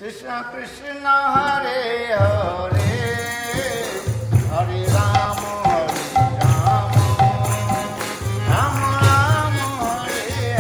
कृष्ण कृष्ण हरे हरे हरे राम राम राम हरे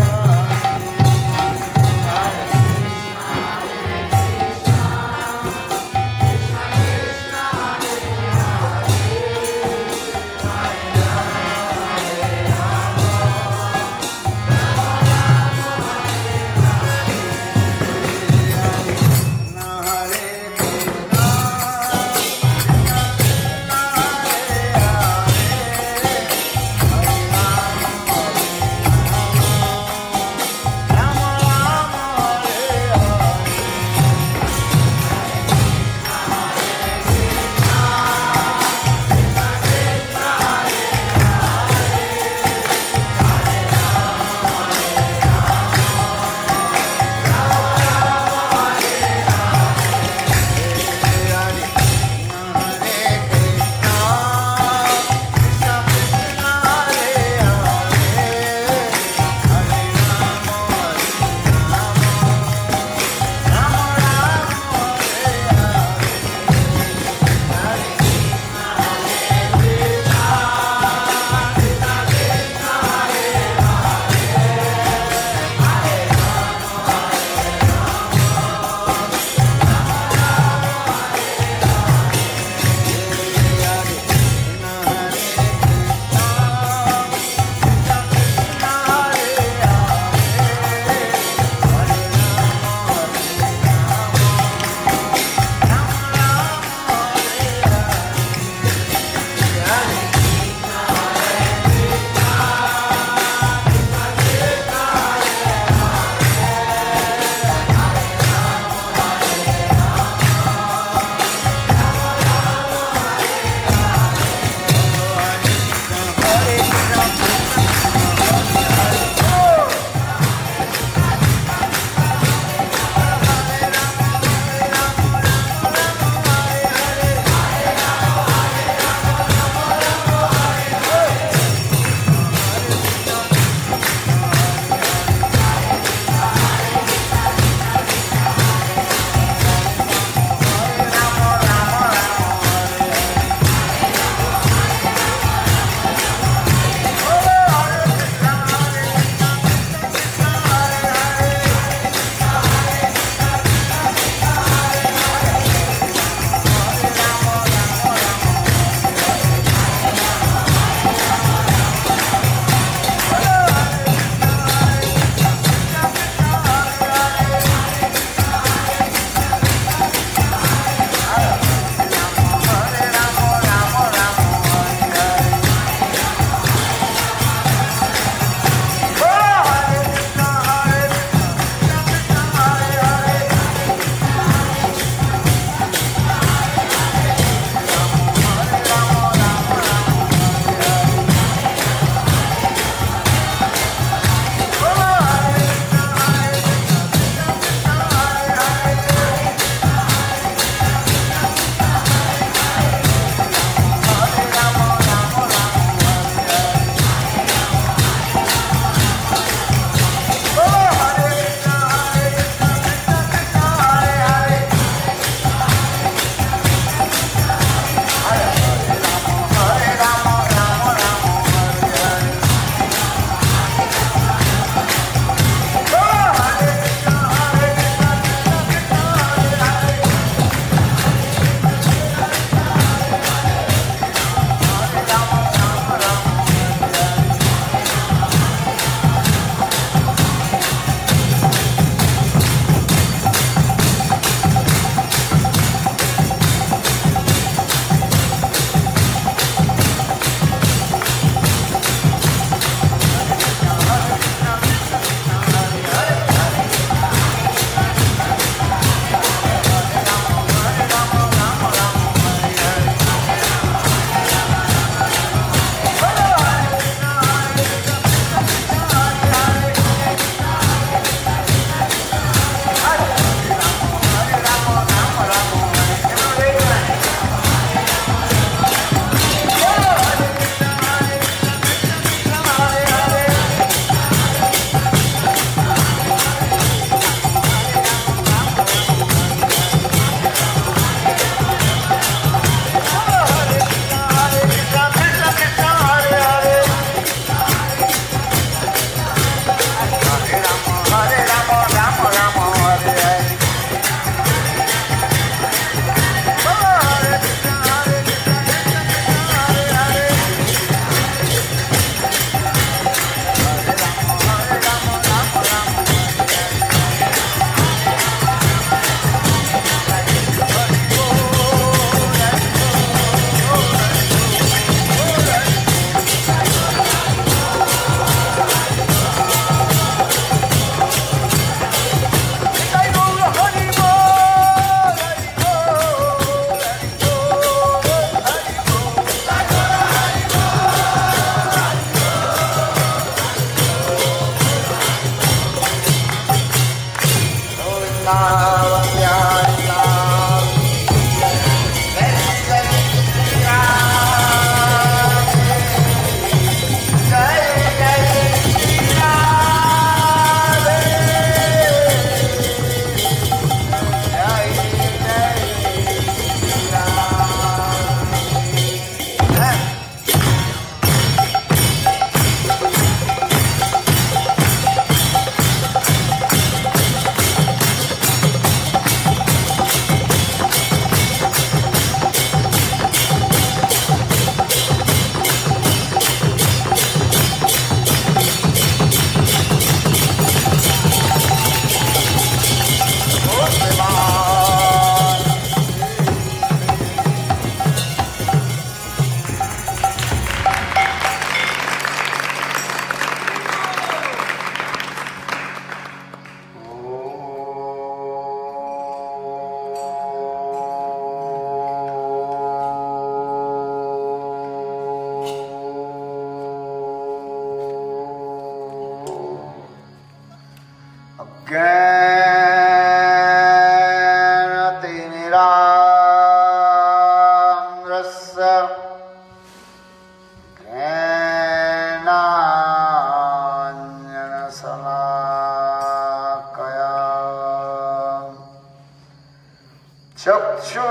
चक्षुर्मिलितं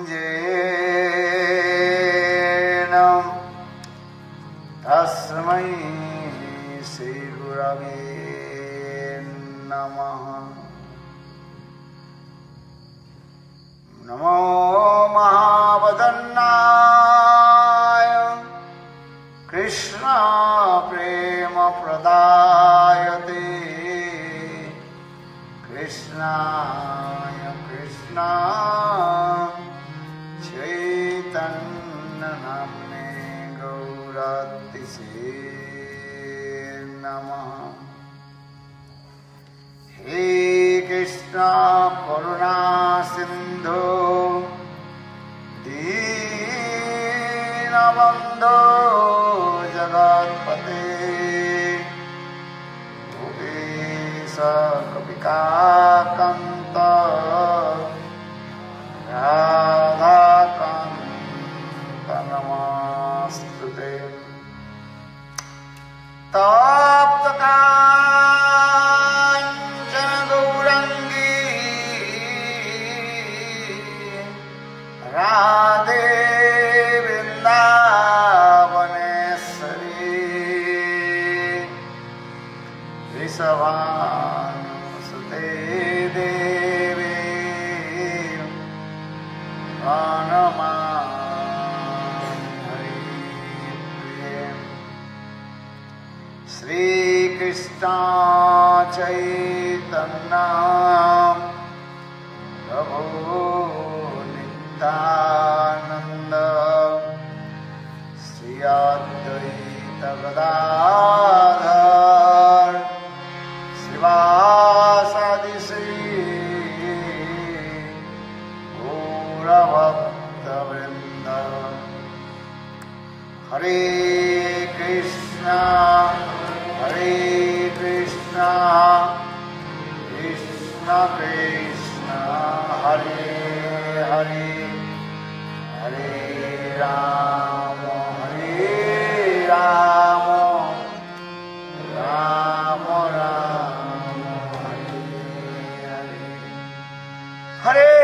येन तस्मै श्रीगुरवे नमः। नमो महावदन्नाय कृष्ण प्रेम प्रदायते कृष्णाय कृष्ण चैतन्य नाम्ने गौरतिसे नमः। हे कृष्ण करुणा सिंधु दीनबंधो जगत्पते भूपेश कविकाकंत राधाकांत नमस्तुते। तप्त कांचन गौरंगी राधे वृंदावनेश्वरी वृषभानुसुते देवी प्रणमामि हरिप्रिये। श्री कृष्ण चैतन्य प्रभु नित्यानंद श्री अद्वैत गदाधर श्रीवासादि श्री गौरभक्तवृंद। हरे कृष्णा कृष्ण कृष्ण हरे हरे हरे राम राम राम हरे हरे। हरे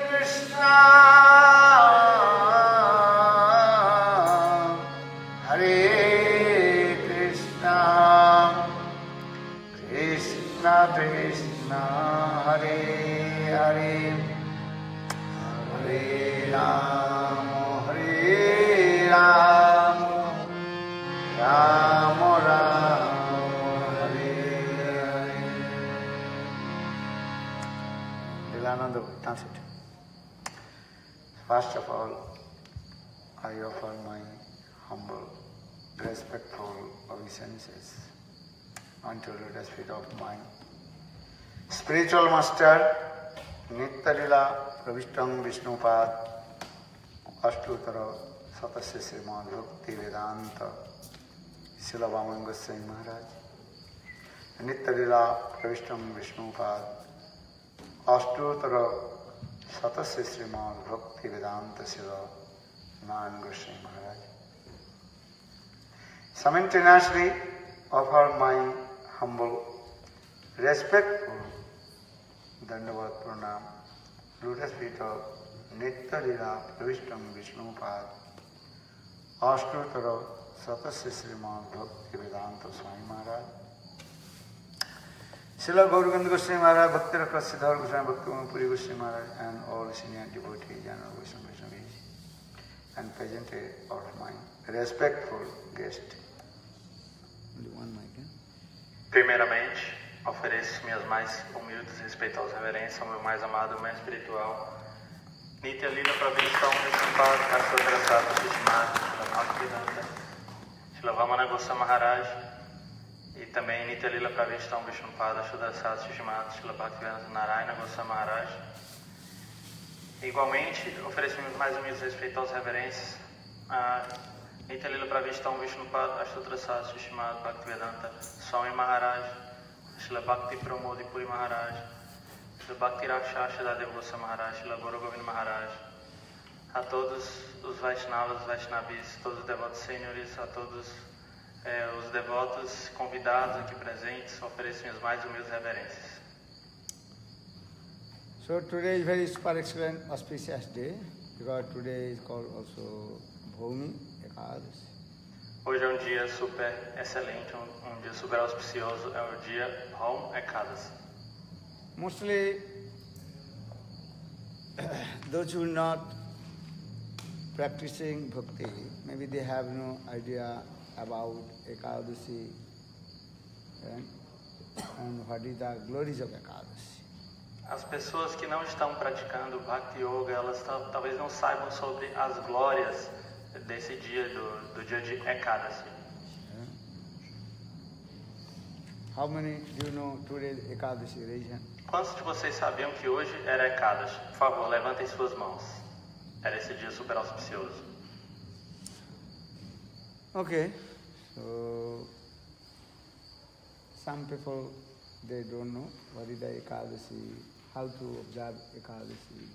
कृष्णा कृष्ण हरे हरे हरे राम राम राम हरे Hare. Nilananda, translate. First of all, I offer my humble, respectful obeisances unto the lotus feet of my spiritual master, Nityalila Pravishtam Vishnupad Ashtutara Satasya Srimad Bhakti Vedanta Srila Vaman Goswami Maharaj. Nityalila Pravishtam Vishnupad Ashtutara Satasya Srimad Bhakti Vedanta Srila Vaman Goswami Maharaj. Simultaneously offer my humble, respectful Dandavat Pranam, lotus feet of Nityalila Pravishtam Vishnupad Ashtutara Satasya Srimad Bhakti Vedanta Swami Maharaj. Srila Gauranga Goswami Maharaj, Bhakti Rakha Siddhar Goswami, Bhakti Puri Goswami Maharaj, and all senior devotees and all Vaishnavas, and present of my respectful guest. Primeiramente, ofereço minhas mais humildes e respeitosas reverências ao meu mais amado mestre espiritual, Nityalila Pravishtam Vishnupad Ashtutara Satasya Srimad Bhaktivedanta Srila Vamana Goswami Maharaj, e também Nityalila Pravishtam Vishnupad Ashtutara Satasya Srimad Srila Bhaktivedanta Narayana Goswami Maharaj. Igualmente, ofereço minhas mais humildes e respeitosas reverências a Nityalila Pravishtam Vishnupad Ashtutara Satasya Srimad Bhaktivedanta Swami Maharaj, Srila Bhakti Pramodi Puri Maharaj, Srila Bhakti Rakshasha Deva Goswami Maharaj, Srila Guru Govinda Maharaj, a todos os Vaishnavas, Vaishnavis, todos os devotos senhores, a todos Os devotos convidados aqui presentes oferecem minhas mais humildes reverências. So today is very super excellent auspicious day because today is called also Bhumi Ekadasi. Hoje é um dia super excelente, um dia super auspicioso, é o dia Bhumi Ekadasi. Mostly those who are not practicing bhakti, maybe they have no idea about Ekadasi and what is the glories of Ekadasi. As pessoas que não estão praticando Bhakti Yoga, elas talvez não saibam sobre as glórias desse dia, do dia de Ekadasi. How many do you know today's Ekadasi region? Quantos de vocês sabiam que hoje era Ekadasi? Por favor, levantem suas mãos. Era esse dia super auspicioso. Okay, so some people they don't know what is the Ekadasi, how to observe Ekadasi.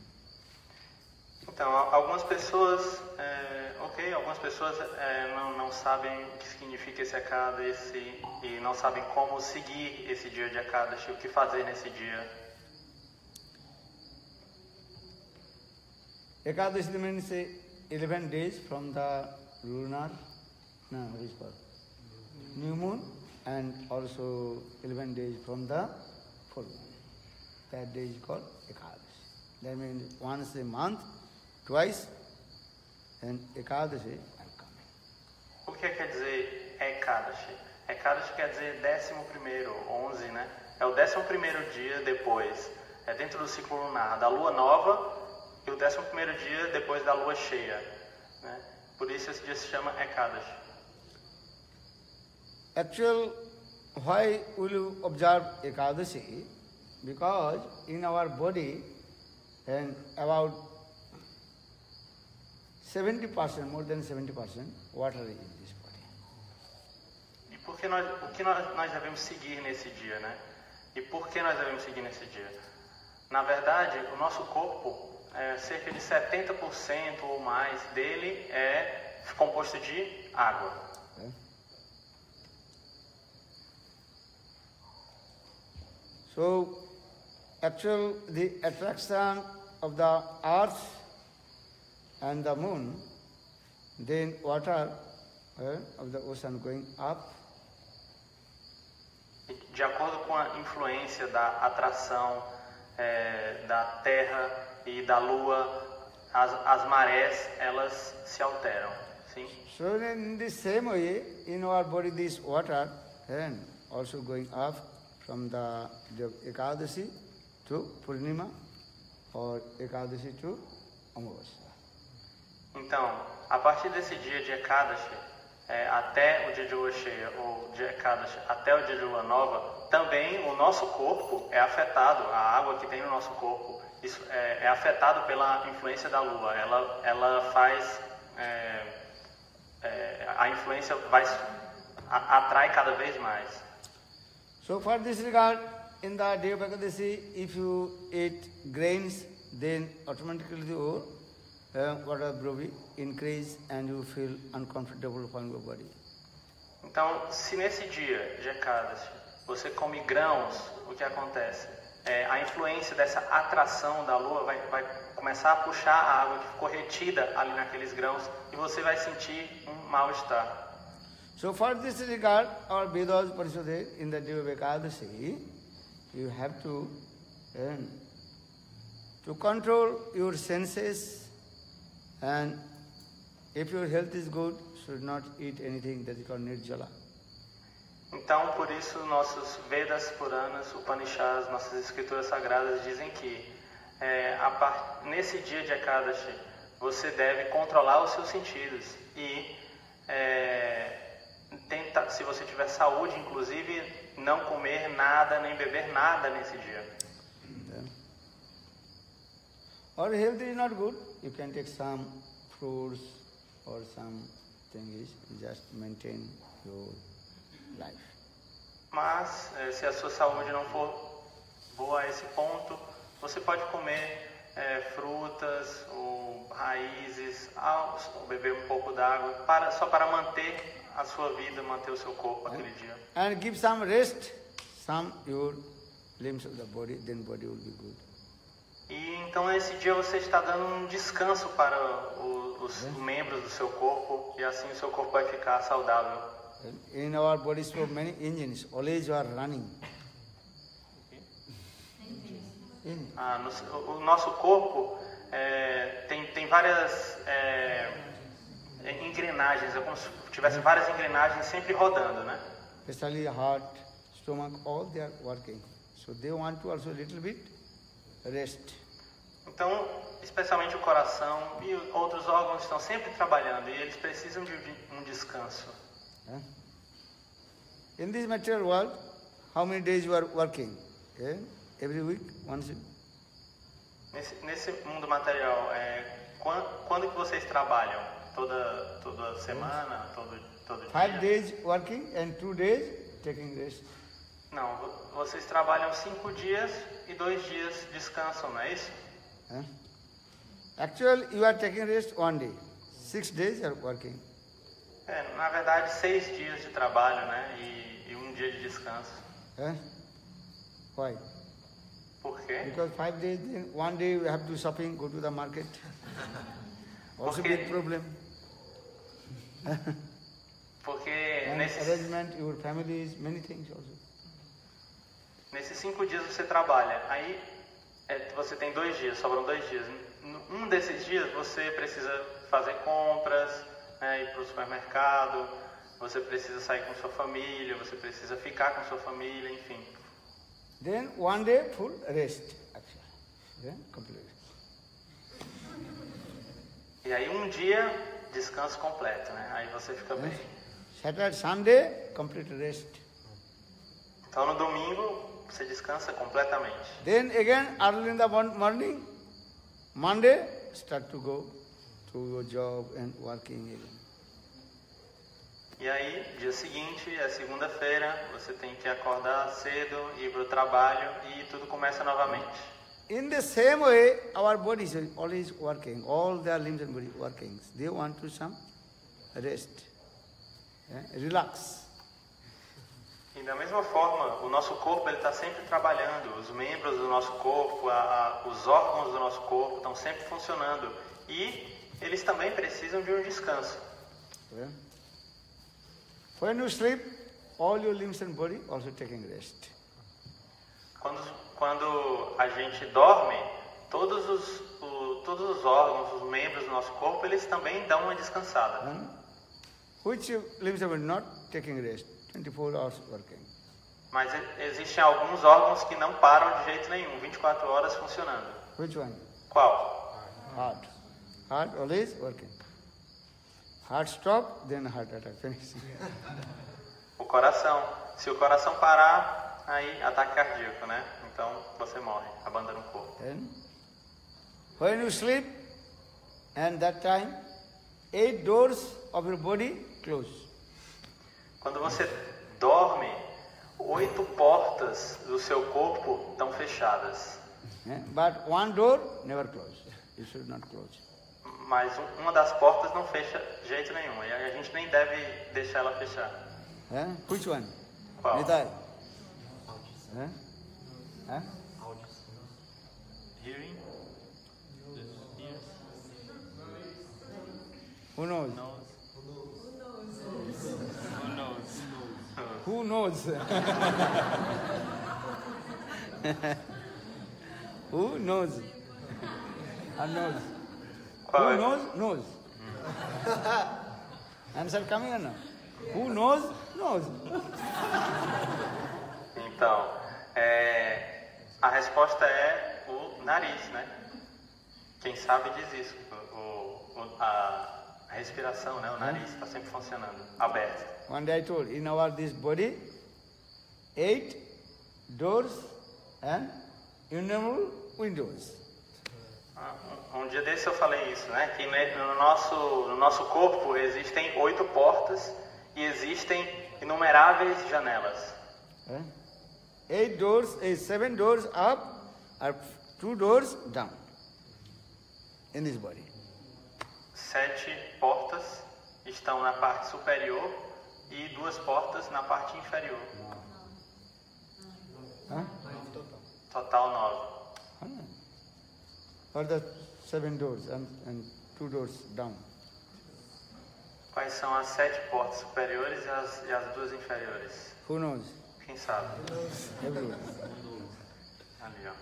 Então, algumas pessoas, não sabem o que significa esse Ekadasi e não sabem como seguir esse dia de Ekadasi, o que fazer nesse dia. Ekadasi means 11 days from the lunar, new moon, and also 11 days from the full moon. That day is called Ekadasi. That means once a month, twice, and Ekadasi are coming. O que quer dizer Ekadasi? Ekadasi quer dizer 11º, 11, né? É o 11º dia depois, é dentro do ciclo lunar, da lua nova e o 11º dia depois da lua cheia, né? Por isso esse dia se chama Ekadasi. Actually, why will you observe Ekadasi? Because in our body, and about 70%, more than 70%, water is in this body. E o que nós devemos seguir nesse dia, né? E por que nós devemos seguir nesse dia? Na verdade, o nosso corpo, cerca de 70% ou mais dele é composto de água. Okay. So, actually, the attraction of the earth and the moon, then water of the ocean going up. De acordo com a influência da atração da Terra e da Lua, as marés, elas se alteram, sim? So in the same way, in our body, this water and also going up from the Ekadasi to Purnima or Ekadasi to Amavasya. Então, a partir desse dia de Ekadasi, até o dia de lua cheia, ou de Ekadasi até o dia de lua nova, também o nosso corpo é afetado, a água que tem no nosso corpo, isso é afetado pela influência da lua. Ela faz, a influência atrai cada vez mais. So for this regard, in the day of Ekadasi, if you eat grains, then automatically the water body increase and you feel uncomfortable from your body. Então, se nesse dia de Ekadasi você come grãos, o que acontece? A influência dessa atração da lua vai começar a puxar a água que ficou retida ali naqueles grãos e você vai sentir um mal-estar. So for this regard, our Vedas Parishad, in the day of Ekadasi, you have to control your senses, and if your health is good, should not eat anything that is called Nirjala. Então, por isso, nossos Vedas, Puranas, Upanishads, nossas escrituras sagradas dizem que nesse dia de Ekadasi você deve controlar os seus sentidos e tentar, se você tiver saúde, inclusive, não comer nada nem beber nada nesse dia. Or health is not good, you can take some fruits or some things, just maintain your life. Mas, se a sua saúde não for boa a esse ponto, você pode comer frutas ou raízes, ou beber um pouco d'água, só para manter a sua vida, manter o seu corpo aquele dia. And give some rest, some your limbs of the body, then body will be good. E então nesse dia você está dando um descanso para os membros do seu corpo e assim o seu corpo vai ficar saudável. In our body, so many engines, always you are running. O nosso corpo tem várias engrenagens, é como se tivesse várias engrenagens sempre rodando, né? Especially heart, stomach, all they are working. So they want to also little bit rest. Então, especialmente o coração e outros órgãos estão sempre trabalhando e eles precisam de um descanso. In this material world, how many days you are working? Every week, once. Nesse mundo material, quando que vocês trabalham? Toda semana, todo dia? 5 days working and 2 days taking rest. Não, vocês trabalham 5 dias e 2 dias descansam, não é isso? Actually, you are taking rest 1 day. 6 days you are working. Na verdade, 6 dias de trabalho, né? E 1 dia de descanso. Why? Por quê? Because 5 days, then 1 day you have to shopping, go to the market. Also big problem. Porque arrangement, your families, many things also. Nesses 5 dias você trabalha, aí você tem 2 dias, sobram 2 dias. Um desses dias você precisa fazer compras, né, ir para o supermercado, você precisa sair com sua família, você precisa ficar com sua família, enfim. Then 1 day full rest, actually. Then complete. E aí 1 dia descanso completo, né? Aí você fica bem. Saturday, Sunday, complete rest. Então no domingo você descansa completamente. Then again, early in the morning, Monday, start to go to your job and working again. E aí, dia seguinte, é segunda-feira, você tem que acordar cedo, ir para o trabalho e tudo começa novamente. In the same way, our body is always working. All their limbs and body working. They want to some rest, relax. E da mesma forma, o nosso corpo está sempre trabalhando. Os membros do nosso corpo, os órgãos do nosso corpo estão sempre funcionando. E eles também precisam de um descanso. When you sleep, all your limbs and body also taking rest. Quando a gente dorme, todos os órgãos, os membros do nosso corpo, eles também dão uma descansada. Which limbs are not taking rest? 24 hours working. Mas existem alguns órgãos que não param de jeito nenhum, 24 horas funcionando. Which one? Qual? Heart. Heart always working. Heart stop, then heart attack. Finish. O coração. Se o coração parar, aí ataque cardíaco, né? Então você morre, abandona o corpo. Then, when you sleep, and that time, 8 doors of your body close. Quando você dorme, 8 portas do seu corpo estão fechadas. But 1 door never close. You should not close. Mas uma das portas não fecha de jeito nenhum. E a gente nem deve deixar ela fechar. Which one? Qual? Nidai. Audição. Hearing. Ears. Who knows? Nose. Who knows? Who knows? Or knows? Qual Who é? knows? Knows. Answer coming or not? Who knows? Knows. Então, a resposta é o nariz, né? Quem sabe diz isso. A respiração, né? O nariz está sempre funcionando, aberto. One day I told, in our this body, 8 doors and innumerable windows. Um dia desse eu falei isso, né? Que no nosso corpo existem 8 portas e existem inumeráveis janelas. 8 doors, 7 doors up, or 2 doors down in this body. 7 portas estão na parte superior e 2 portas na parte inferior. Huh? Total 9. Or the 7 doors and 2 doors down. Quais são as 7 portas superiores e as 2 inferiores? Who knows? Quem sabe? Everyone. Ali, ó.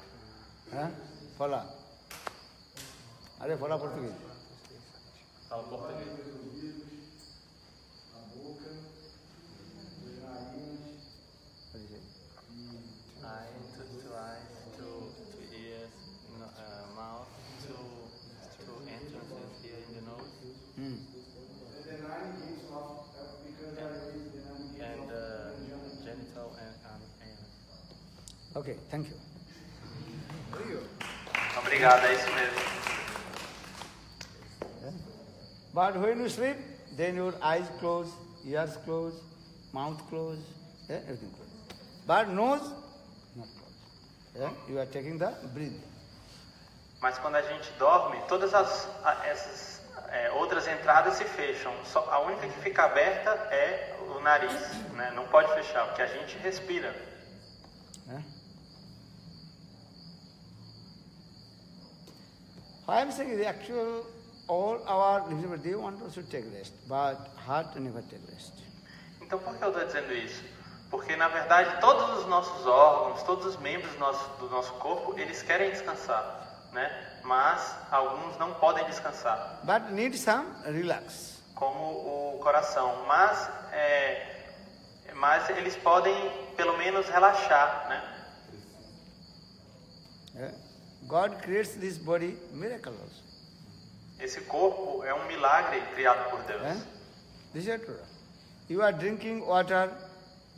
Huh? Fala. Are fala português. Fala português. Eye, two eyes, two ears, mouth, two entrances here in the nose, and genital and anus. Okay, thank you. Obrigado, é isso mesmo. Yeah. But when you sleep, then your eyes close, ears close, mouth close, everything close. But nose, not close. Yeah? You are taking the breath. Mas quando a gente dorme, todas essas outras entradas se fecham. Só, a única que fica aberta é o nariz, né? Não pode fechar, porque a gente respira. Yeah? I am saying the actual, all our listeners, they want also take rest, but heart never take rest. Então por que eu estou dizendo isso? Porque na verdade todos os nossos órgãos, todos os membros do nosso corpo, eles querem descansar, né? Mas alguns não podem descansar. But need some relax. Como o coração, mas eles podem pelo menos relaxar, né? Yeah? God creates this body miracle also. Esse corpo é um milagre criado por Deus. Yeah? This is true. You are drinking water,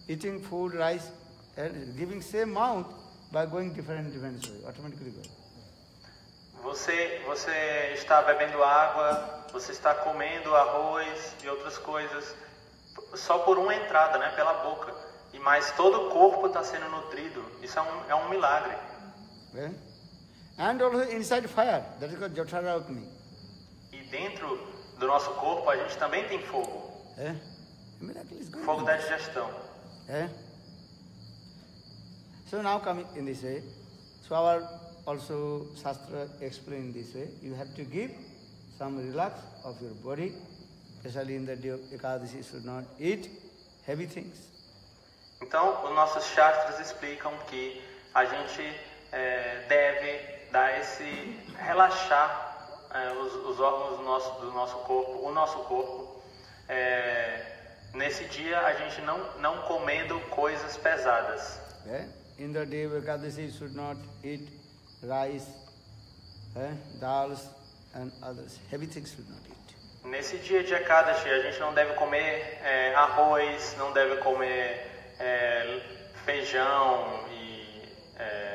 eating food, rice, and giving same amount by going different way, automatically go. Você está bebendo água, você está comendo arroz e outras coisas só por uma entrada, né, pela boca. Mas todo o corpo está sendo nutrido. Isso é um milagre. Yeah? And also inside fire, that is called Jotara Agni. E dentro do nosso corpo a gente também tem fogo. Yeah? Miracle is good. Fogo da digestão. Yeah? So now coming in this way, so our also Shastra explain this way, you have to give some relax of your body, especially in the day of Ekadashi, you should not eat heavy things. Então, os nossos shastras explicam que a gente deve dar relaxar os órgãos do nosso corpo, o nosso corpo. Nesse dia, a gente não comendo coisas pesadas. Yeah? In the day of Ekadashi, you should not eat rice, dals and others. Heavy things should not eat. Nesse dia de Ekadashi, a gente não deve comer arroz, não deve comer feijão e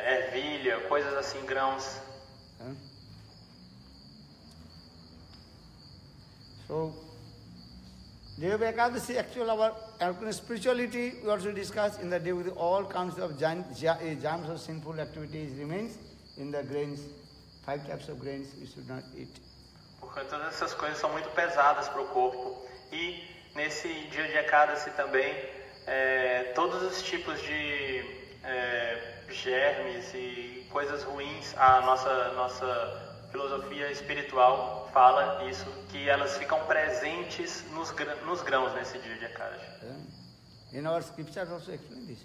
ervilha, coisas assim, grãos. So, day of Ekadashi, actually our spirituality we also discuss in the day with all kinds of germs of sinful activities remains in the grains, 5 types of grains you should not eat. Porque todas essas coisas são muito pesadas para o corpo. E nesse dia de Ekadashi também, todos os tipos de germes e coisas ruins, a nossa filosofia espiritual fala isso, que elas ficam presentes nos grãos nesse dia de Ekadashi. In our scriptures also explain this.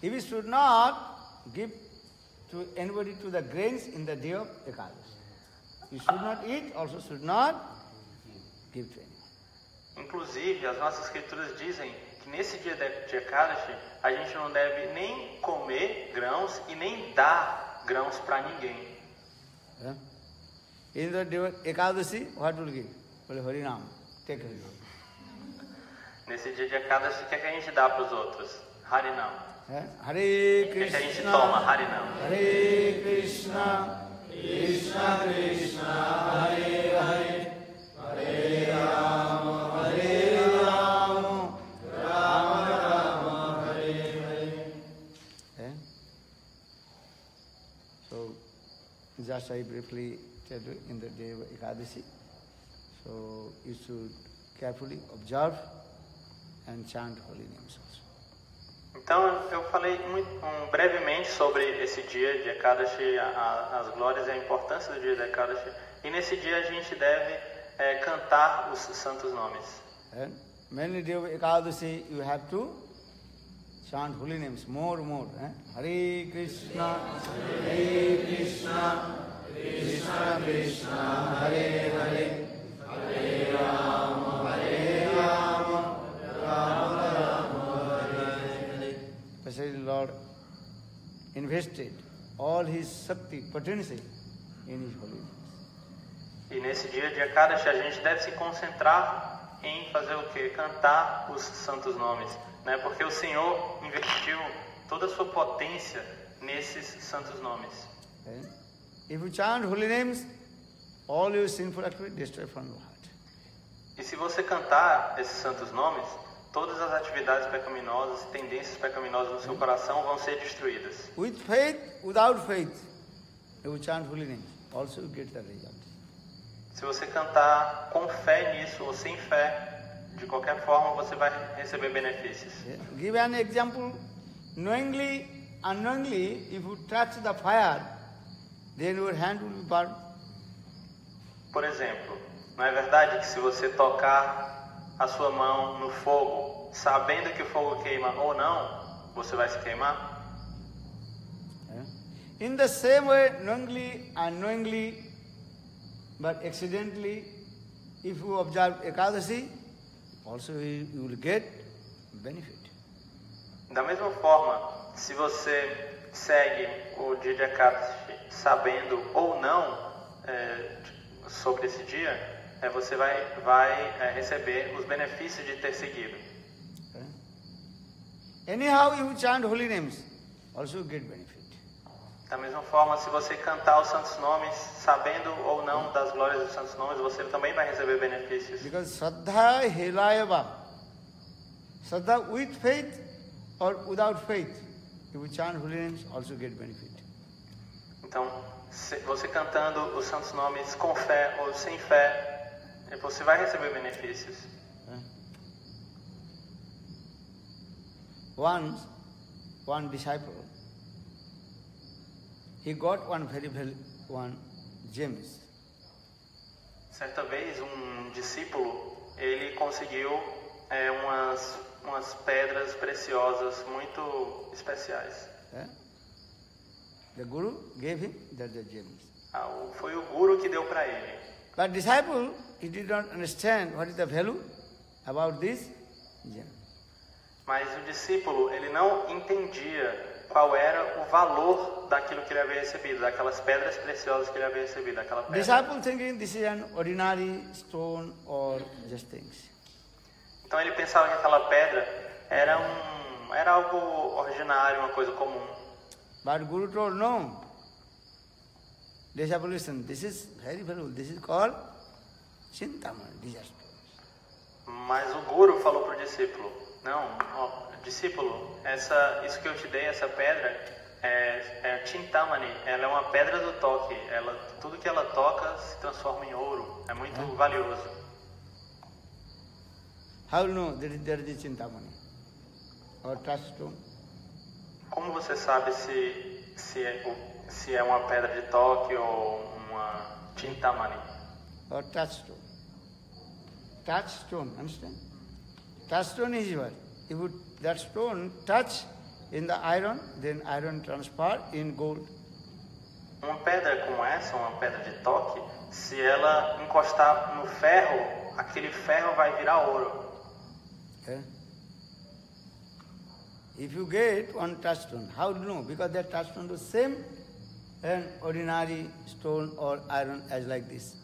If we should not give to anybody to the grains in the day of Ekadashi. You should not eat, also should not give to anyone. Inclusive, as nossas escrituras dizem que nesse dia de Ekadashi, a gente não deve nem comer grãos e nem dar grãos para ninguém. In the day of Ekadashi, what will give? Well, Harinam, take Harinam. Nesse dia de Ekadashi, o que é que a gente dá para os outros? Harinam. Hare O que é que a gente Krishna, toma? Harinam. Hare Krishna, Krishna Krishna, Hare Hare, Hare Rama, Hare Rama, Rama Rama, Hare Hare. So, just I briefly tell you in the day of Ekadashi. So, you should carefully observe and chant holy names also. Então eu falei brevemente sobre esse dia de Ekadashi, as glórias e a importância do dia de Ekadashi. E nesse dia a gente deve cantar os santos nomes. And many day of Ekadashi you have to chant holy names more. Hare Krishna, Krishna Krishna, Hare Hare, Hare Rama, Rama Rama, Hare Hare. Especially Lord invested all his Shakti, potency in his holy names. E nesse dia de Ekadashi a gente deve se concentrar em fazer o quê? Cantar os santos nomes, né? Porque o Senhor investiu toda a sua potência nesses santos nomes. Okay? If you chant holy names, all your sinful activities destroy from your heart. E se você cantar esses santos nomes, todas as atividades pecaminosas e tendências pecaminosas no seu coração vão ser destruídas. With faith, without faith, if you chant holy names, also you get the result. Se você cantar com fé nisso ou sem fé, de qualquer forma você vai receber benefícios. Yeah. Give an example. Knowingly, unknowingly, if you touch the fire, then your hand will be burned. Por exemplo, não é verdade que se você tocar a sua mão no fogo, sabendo que o fogo queima ou não, você vai se queimar? Yeah. In the same way, knowingly, unknowingly, but accidentally, if you observe Ekadashi, also you will get benefit. Da mesma forma, se você segue o dia de Ekadashi sabendo ou não sobre esse dia, você vai receber os benefícios de ter seguido. Okay. Anyhow, you chant holy names, also get benefit. Da mesma forma, se você cantar os santos nomes, sabendo ou não das glórias dos santos nomes, você também vai receber benefícios. Because Shraddha Helayava, Shraddha with faith or without faith, if you chant holy names, also get benefit. Então, você cantando os santos nomes com fé ou sem fé, você vai receber benefícios. Once, one disciple, he got one gems. Certa vez, discípulo, ele conseguiu umas pedras preciosas muito especiais. Yeah? The Guru gave him the gems. Foi o Guru que deu para ele. But disciple, he did not understand what is the value about this gem. Mas o discípulo, ele não entendia qual era o valor daquilo que ele havia recebido, daquelas pedras preciosas que ele havia recebido, daquela pedra. Disciple thinking this is an ordinary stone or just things. Então ele pensava que aquela pedra era algo ordinário, uma coisa comum. But Guru told no. Disciple, listen, this is very valuable. This is called Chintamani, disaster. Mas o Guru falou para o discípulo, não, discípulo, isso que eu te dei, essa pedra, é Chintamani, ela é uma pedra do toque, tudo que ela toca se transforma em ouro, é muito valioso. How you know that there is Chintamani or touchstone? Como você sabe se é uma pedra de toque ou uma Chintamani? Or touchstone. Touchstone, understand? Touchstone is what? If that stone touch in the iron, then iron transfer in gold. Uma pedra como essa, uma pedra de toque, se ela encostar no ferro, aquele ferro vai virar ouro. Okay? If you get one touchstone, how do you know? Because that touchstone is same an ordinary stone or iron as like this.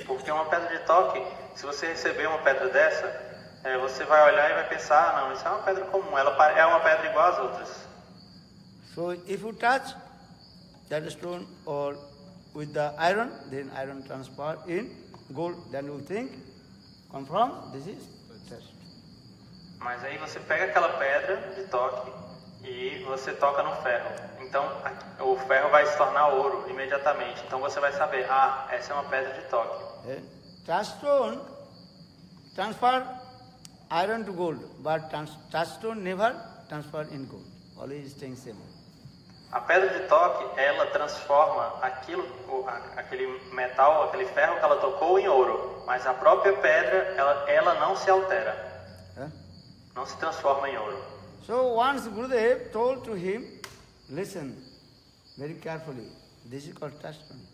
Porque uma pedra de toque, se você receber uma pedra dessa, você vai olhar e vai pensar, não, isso é uma pedra comum, ela é uma pedra igual às outras. So if you touch that stone or with the iron, then iron transfer in gold, then you think, confirm, this is touch. Mas aí você pega aquela pedra de toque e você toca no ferro. Então o ferro vai se tornar ouro imediatamente. Então você vai saber, essa é uma pedra de toque. Touchstone transfer iron to gold, but touchstone never transferred in gold. Always staying same. A pedra de toque, ela transforma aquele metal, aquele ferro que ela tocou em ouro, mas a própria pedra, ela não se altera, não se transforma em ouro. So once Gurudev told to him, listen very carefully, this is called touchstone.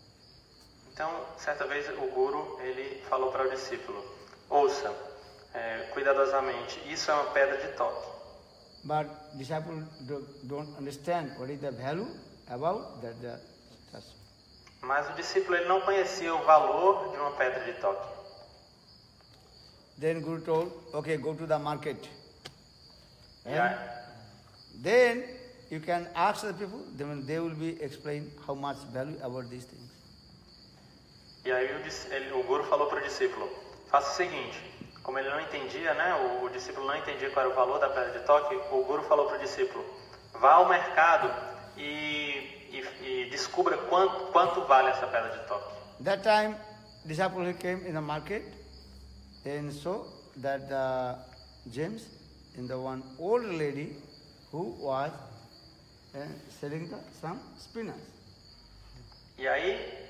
Então, certa vez o Guru, ele falou para o discípulo, ouça, cuidadosamente, isso é uma pedra de toque. But disciples don't understand what is the value about that touchstone. Mas o discípulo, ele não conhecia o valor de uma pedra de toque. Then Guru told, okay, go to the market. Yeah. Then you can ask the people, they will be explain how much value about these things. E aí o Guru falou para o discípulo, faça o seguinte, como ele não entendia, né, o discípulo não entendia qual era o valor da pedra de toque, o Guru falou para o discípulo, vá ao mercado e descubra quanto vale essa pedra de toque. That time, disciple came in the market and saw that James and the one old lady who was selling some spinners. E aí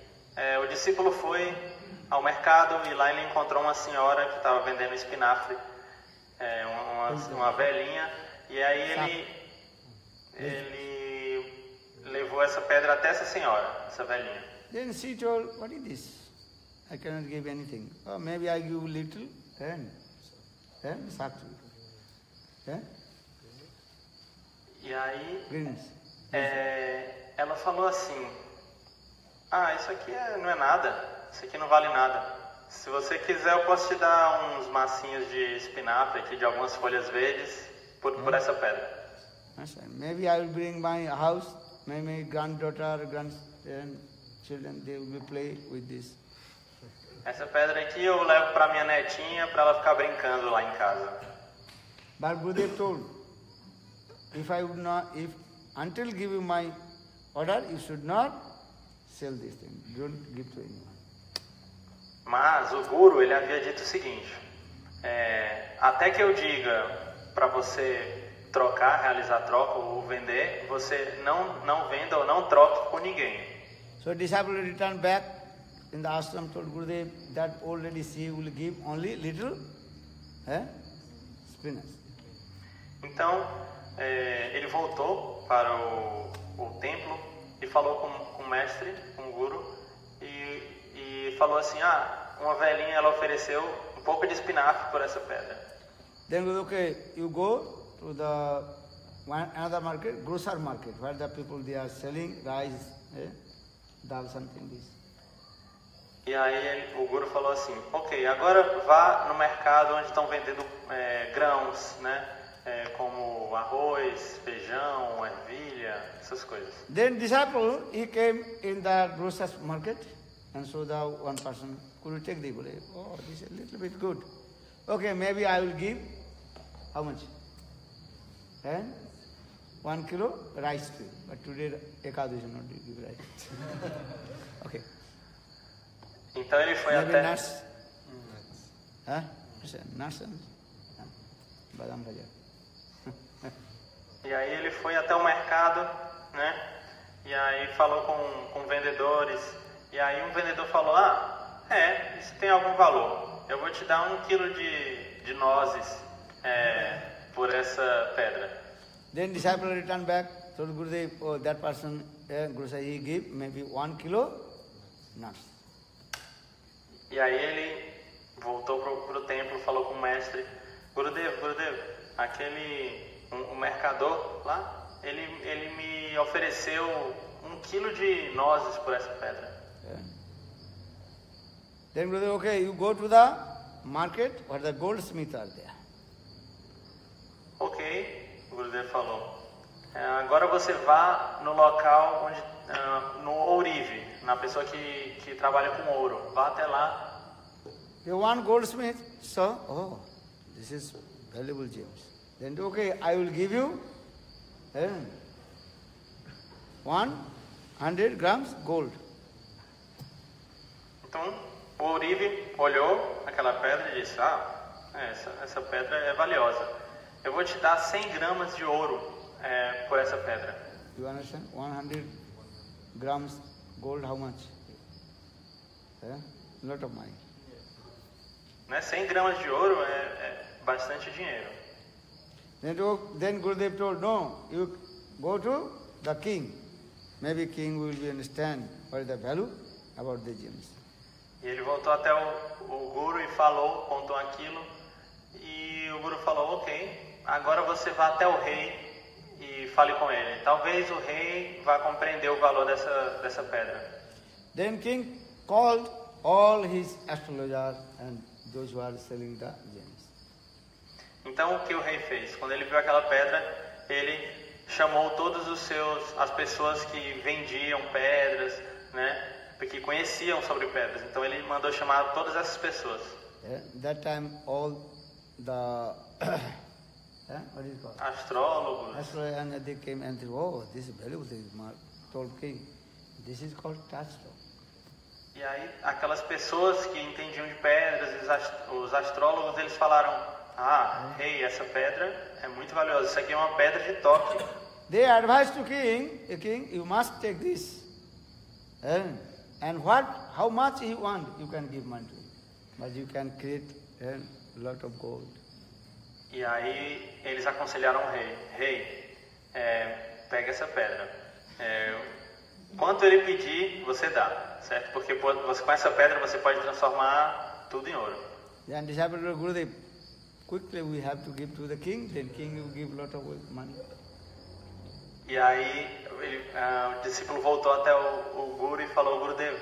o discípulo foi ao mercado e lá ele encontrou uma senhora que estava vendendo espinafre, uma velhinha, e aí ele levou essa pedra até essa senhora, essa velhinha. Then she told, what is this? I cannot give anything. Oh, maybe I give little and saktu. E aí Greens. ela falou assim, isso aqui não é nada, isso aqui não vale nada. Se você quiser eu posso te dar uns macinhos de espinafre aqui, de algumas folhas verdes, por essa pedra. Maybe I will bring my house, maybe granddaughter, grandchildren, they will play with this. Essa pedra aqui eu levo para minha netinha para ela ficar brincando lá em casa. But Gurudev told, until give you my order, you should not sell this thing. Don't give to anyone. Mas o Guru, ele havia dito o seguinte, até que eu diga para você trocar, realizar troca ou vender, você não venda ou não troque com ninguém. So disciple returned back in the ashram, told Gurudev that old lady, she will give only little spinners. Então, ele voltou para o templo e falou com o mestre, com o Guru, e falou assim, uma velhinha, ela ofereceu um pouco de espinafre por essa pedra. Then Guru, okay, you go to the another market, grocer market, where the people they are selling rice, dal, something this. E aí o Guru falou assim, ok, agora vá no mercado onde estão vendendo grãos, né? Como arroz, feijão, ervilha, essas coisas. Then disciple, he came in the grocer's market, and so the one person could take the Guru. Oh, this is a little bit good. Okay, maybe I will give, how much? 1 kilo rice to you. But today, Ekadashi not give rice. Okay. Então ele foi maybe até... nuts. Nuts and badam bhaja. E aí ele foi até o mercado, né? E aí falou com vendedores. E aí um vendedor falou, isso tem algum valor. Eu vou te dar 1 quilo de nozes por essa pedra. Then disciple returned back, told Gurudev, that person, Guru said, he gave maybe 1 kilo nuts. E aí ele voltou pro templo, falou com o mestre, Gurudev, o mercador lá, ele me ofereceu 1 quilo de nozes por essa pedra. Then Gurudev, okay, you go to the market where the goldsmiths are there. Ok, o Gurudev falou. Agora você vá no local onde, no ourive, na pessoa que trabalha com ouro. Vá até lá. The one goldsmith saw, this is valuable gems. Then okay, I will give you 100 grams gold. Então o ourive olhou aquela pedra e disse, essa pedra é valiosa. Eu vou te dar 100 gramas de ouro por essa pedra. You understand? 100 grams gold, how much? Lot of money. Né? 100 gramas de ouro é bastante dinheiro. Then Gurudev told, no, you go to the king. Maybe king will understand what is the value about the gems. E ele voltou até o Guru e contou aquilo. E o Guru falou, ok, agora você vá até o rei e fale com ele. Talvez o rei vá compreender o valor dessa pedra. Then king called all his astrologers and those who are selling the gems. Então o que o rei fez? Quando ele viu aquela pedra, ele chamou todos as pessoas que vendiam pedras, né? Porque conheciam sobre pedras. Então ele mandou chamar todas essas pessoas. That time all the what is it called? Astrólogos. And they came and said, oh, this is valuable. They told king, this is called touchstone. E aí aquelas pessoas que entendiam de pedras, os astrólogos, eles falaram, rei, essa pedra é muito valiosa. Isso aqui é uma pedra de toque. They advised to king, you must take this. And how much you want, you can give money to him. But you can create a lot of gold. E aí eles aconselharam o rei, pega essa pedra. Quanto ele pedir, você dá, certo? Porque com essa pedra você pode transformar tudo em ouro. Then disciple of Gurudev, quickly we have to give to the king, then king will give a lot of money. E aí o discípulo voltou até o Guru e falou, Gurudev,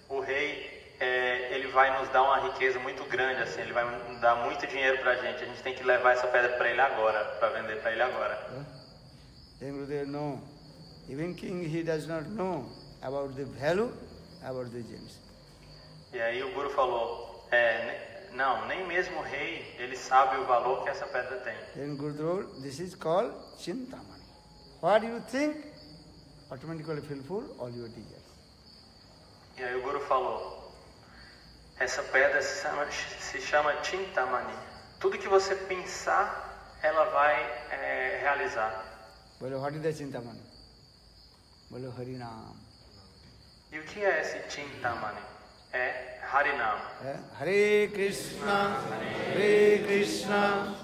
o rei ele vai nos dar uma riqueza muito grande, assim, ele vai dar muito dinheiro pra gente. A gente tem que levar essa pedra para ele agora, para vender para ele agora. Then Gurudev, no. Even king, he does not know about the value, about the gems. E aí o Guru falou, não, nem mesmo o rei, ele sabe o valor que essa pedra tem. Then Gurudev, this is called Chintamani. What you think, automatically fulfill all your desires. E aí o Guru falou, essa pedra se chama Chintamani. Tudo que você pensar, ela vai realizar. Bolo, what is the Chintamani? Bolo, Harinam. E o que é esse Chintamani? É Harinam. Hare Krishna, Krishna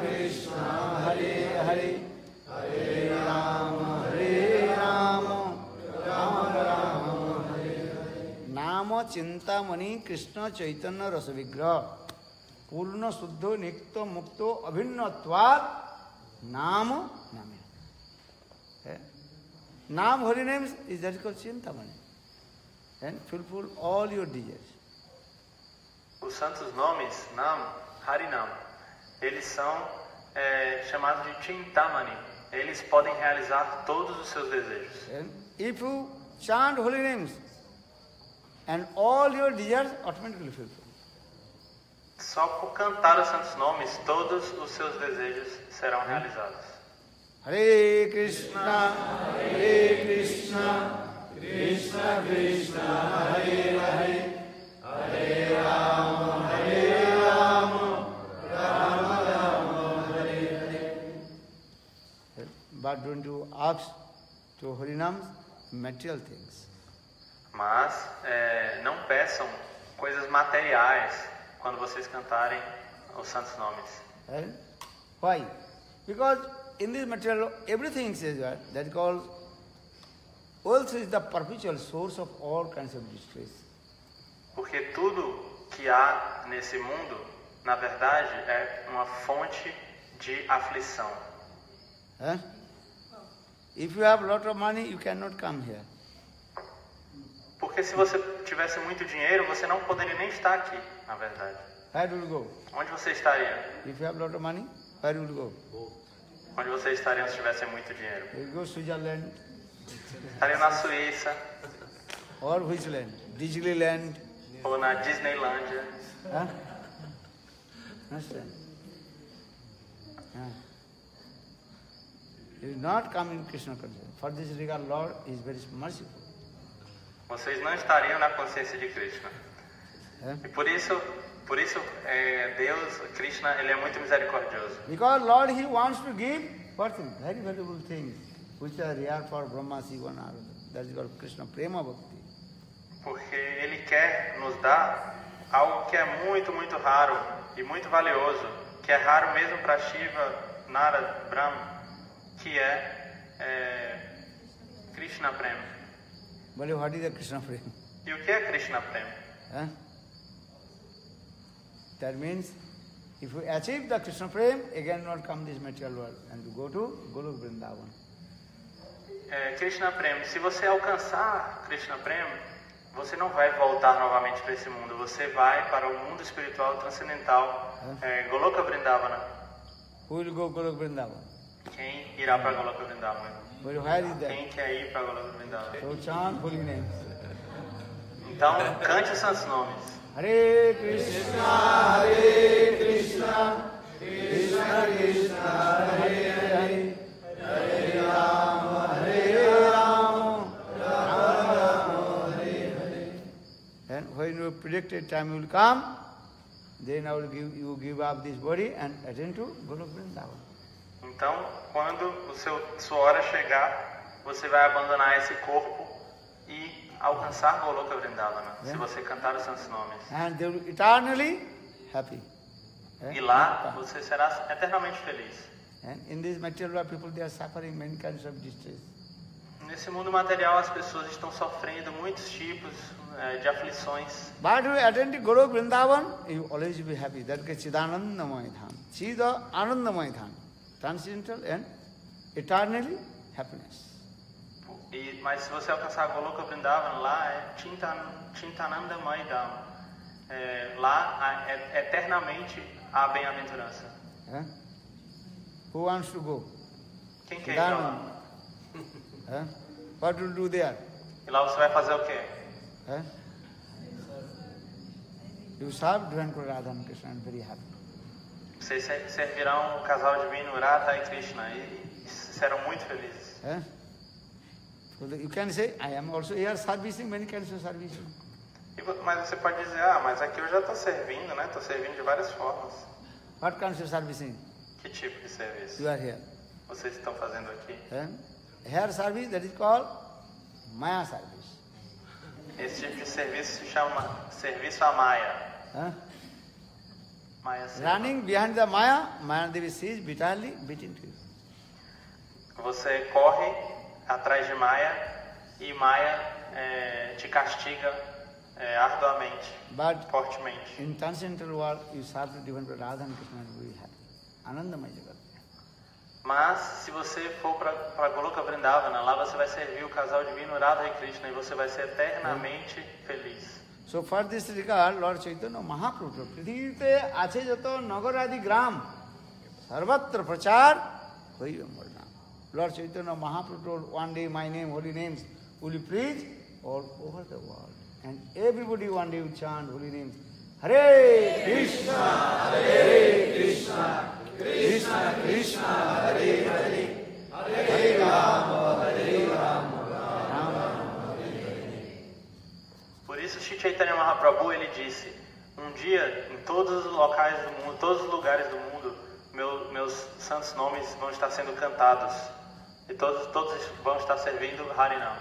Krishna, Hare Hare. Hare Rama, Rama Rama, Hare Hare. Nama Chintamani Krishna Chaitanya Rasa Vigraha Purna Suddho Nikto Mukto Abhinnatvat Nama Name. Nam Hari names is that called Chintamani. And fulfill all your desires. Os santos nomes, Nam, Harinam, eles são chamados de Chintamani. Eles podem realizar todos os seus desejos. And if you chant holy names, and all your desires automatically fulfill. Só por cantar os santos nomes, todos os seus desejos serão realizados. Hare Krishna, Krishna Krishna, Hare Hare, Hare Rama, Rama Rama, Hare Hare. But don't you ask to Harinams material things. Mas não peçam coisas materiais quando vocês cantarem os santos nomes. And why? Because in this material, everything says that is called wealth is the perpetual source of all kinds of distress. Porque tudo que há nesse mundo, na verdade, é uma fonte de aflição. If you have a lot of money, you cannot come here. Porque se você tivesse muito dinheiro, você não poderia nem estar aqui, na verdade. Where will you go? Onde você estaria? If you have a lot of money, where will you go? Onde você estaria se tivesse muito dinheiro? You go to Switzerland. Estaria na Suíça. Or which land? Disneyland. Ou na Disneylândia. Understand? You will not come in Krishna consciousness. For this regard, Lord is very merciful. Vocês não estariam na consciência de Krishna. E por isso, Por isso, Deus, Krishna, ele é muito misericordioso. Because Lord, He wants to give what thing? Very valuable things, which are rare for Brahma, Shiva, Narada. That is called Krishna Prema Bhakti. Porque ele quer nos dar algo que é muito, muito raro e muito valioso, que é raro mesmo para Shiva, Narada, Brahma, que é Krishna Prema. But what is the Krishna Prema? E o que é Krishna Prema? Huh? That means, if we achieve the Krishna Prema, again not come this material world and to go to Golok Vrindavan. Krishna Prema. Se você alcançar Krishna Prema, você não vai voltar novamente para esse mundo. Você vai para o mundo espiritual transcendental, Goloka Vrindavana. Who will go Golok Vrindavan? Quem irá para Goloka Vrindavana? But where is that? Quem quer ir para Goloka Vrindavana? So chant holy names. Então, cante os santos nomes. Hare Krishna, Krishna Krishna, Hare Hare, Hare Rama, Rama Rama, Hare Hare. And when your predicted time will come, then I will you give up this body and attend to Golok Vrindavan. Então, quando sua hora chegar, você vai abandonar esse corpo e alcançar Goloka Vrindavana, se você cantar os santos nomes. And they will eternally happy. E lá você será eternamente feliz. And in this material world, people they are suffering many kinds of distress. Nesse mundo material, as pessoas estão sofrendo muitos tipos de aflições. But when you attend to Golok Vrindavan, you always be happy. That is Chidanandamaya Dham. Chida Anandamaya Dham. Transcendental and eternally happiness. Mas se você alcançar Goloka Vrindavana, lá é Chintananda Maidam. Lá é eternamente a bem-aventurança. Who wants to go? Quem quer ir para lá? What will do there? E lá você vai fazer o quê? You serve Dhruvankur Radha and Krishna and very happy. Vocês servirão o casal divino Radha e Krishna e serão muito felizes. So you can say, I am also here servicing many kinds of services. Mas você pode dizer, mas aqui eu já estou servindo, né? Estou servindo de várias formas. What kinds of servicing? Que tipo de serviço? You are here. Vocês estão fazendo aqui? Here service, that is called Maya service. Esse tipo de serviço se chama serviço a Maya. Maya Running behind the Maya, Maya Devi sees bitterly beating to you. Você corre atrás de Maya e Maya te castiga arduamente, fortemente. In transcendental world, you serve to divine Radha and Krishna and be happy. Anandamaya Jagat. Mas se você for para Goloka Vrindavana, lá você vai servir o casal divino Radha e Krishna e você vai ser eternamente feliz. So for this regard, Lord Chaitanya Mahaprabhu, Prithivite ache jato nagaradi gram, sarvatra prachar, hoiva marnam. Lord Chaitanya Mahaprabhu told, one day my name, holy names, will you preach all over the world. And everybody one day will chant holy names. Hare Krishna, Hare Krishna, Krishna Krishna, Hare Hare, Hare Rama, Hare Rama, Rama Rama, Hare Hare. Por isso, Shri Chaitanya Mahaprabhu, ele disse, um dia, em todos os locais do mundo, todos os lugares do mundo, meus santos nomes vão estar sendo cantados. E todos vão estar servindo Harinam.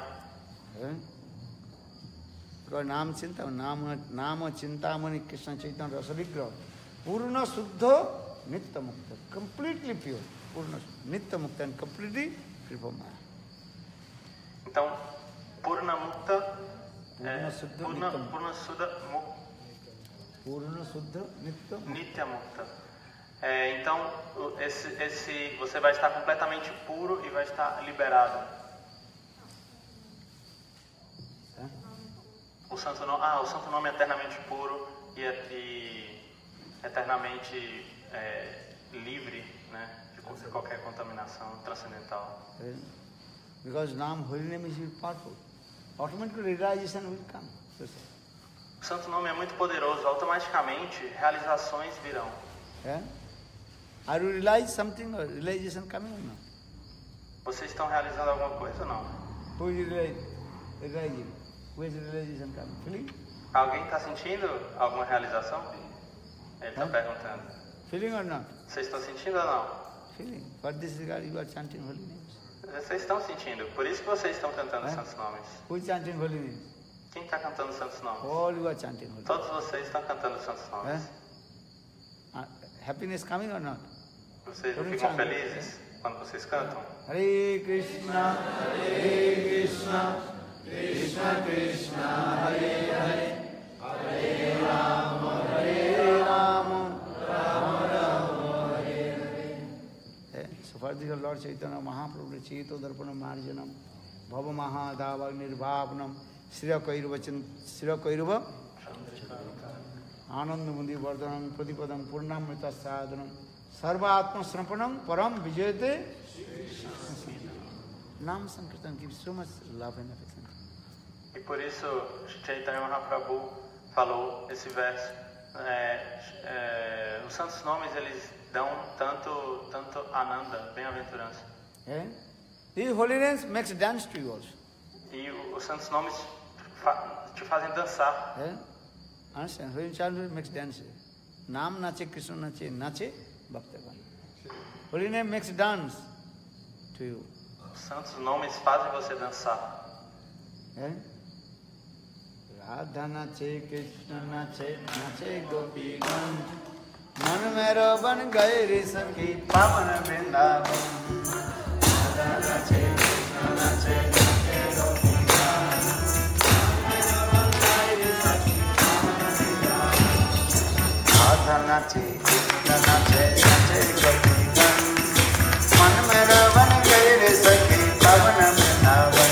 Nama Chintamani Krishna Chaitanya Rasa Vigraha, Purna Suddha Nitya Mukta, completely pure. Purna Nitya Mukta and completely free from Maya. Então, Purna Mukta, Purna Suddha Nitya Mukta. Então, você vai estar completamente puro e vai estar liberado. O santo nome é eternamente puro e eternamente livre, né, de qualquer contaminação transcendental. Because Nam, holy name is very powerful. Automatically realization will come. O santo nome é muito poderoso, automaticamente realizações virão. Are you realize something or realization coming or not? Vocês estão realizando alguma coisa ou não? Who is realizing? Where is realization coming? Feeling? Alguém está sentindo alguma realização? Ele está perguntando. Feeling or not? Vocês estão sentindo ou não? Feeling. For this regard, you are chanting holy names. Vocês estão sentindo. Por isso que vocês estão cantando os santos nomes. Who is chanting holy names? Quem está cantando os santos nomes? All you are chanting holy names. Todos vocês estão cantando os santos nomes. Happiness coming or not? Vocês não ficam felizes quando vocês cantam? Hare Krishna, Krishna Krishna, Hare Hare, Hare Rama, Rama Rama, Hare Hare. So far this is Lord Chaitanya Mahaprabhu Chaito Darpana Marjanam Bhava Mahadava Nirvapanam Srira Kairava Ananda Mundi Vardhanam Pradipadam Purnamrita Sadhanam Sarva Atma Srapanam Param Vijayate. Nam Sankirtan gives so much love and affection. E por isso Chaitanya Mahaprabhu falou esse verso. Os santos nomes eles dão tanto ananda, bem-aventurança. These holiness makes dance to you also. E os santos nomes te fazem dançar. Understand? Holy childhood makes dance. Nam nache, Krishna nache, bhaktavan. Holy name makes dance to you. Os santos nomes fazem você dançar. Radha nache, Krishna nache gopigan. Man mero ban gairi sakhi pavan vrindavan. Radha nache, Krishna nache gopigan. Radha nache, Krishna nache gopigan. Man mero ban gairi sakhi pavan vrindavan.